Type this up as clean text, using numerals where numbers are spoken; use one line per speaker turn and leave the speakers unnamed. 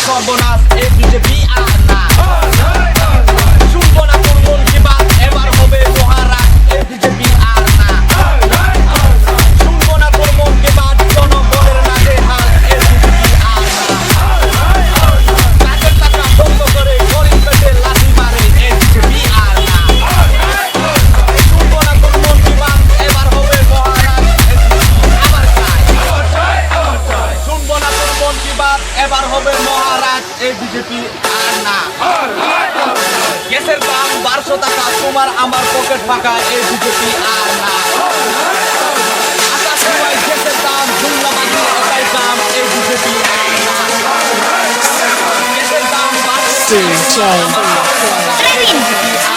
সর্বনাশ এই বিজেপি আর না শুনবো না তোর মন কি বাত এবার হবে মহারাজ এই বিজেপি আর না শুনবো না তোর মন কি বাত জনগণের নাজে হাল এই বিজেপি আর না কাজের টাকা বন্ধ করে গরিব পেটে লাথি মারে এই বিজেপি আর না শুনবো না তোর মন কি বাত এবার হবে মহারাজ এই বিজেপি আবার চাই শুনবো না তোর মন কি বাত এবার হবে মহারাজ এই বিজেপি আর না গ্যাসের দাম 1200 টাকা তোমার আমার পকেট ফাঁকা এই বিজেপি আর না আকাশ সময় গ্যাসের দাম ঝুল্লাবাজি এটাই দাম এই বিজেপি আর না গ্যাসের দাম 1200 টাকা এই বিজেপি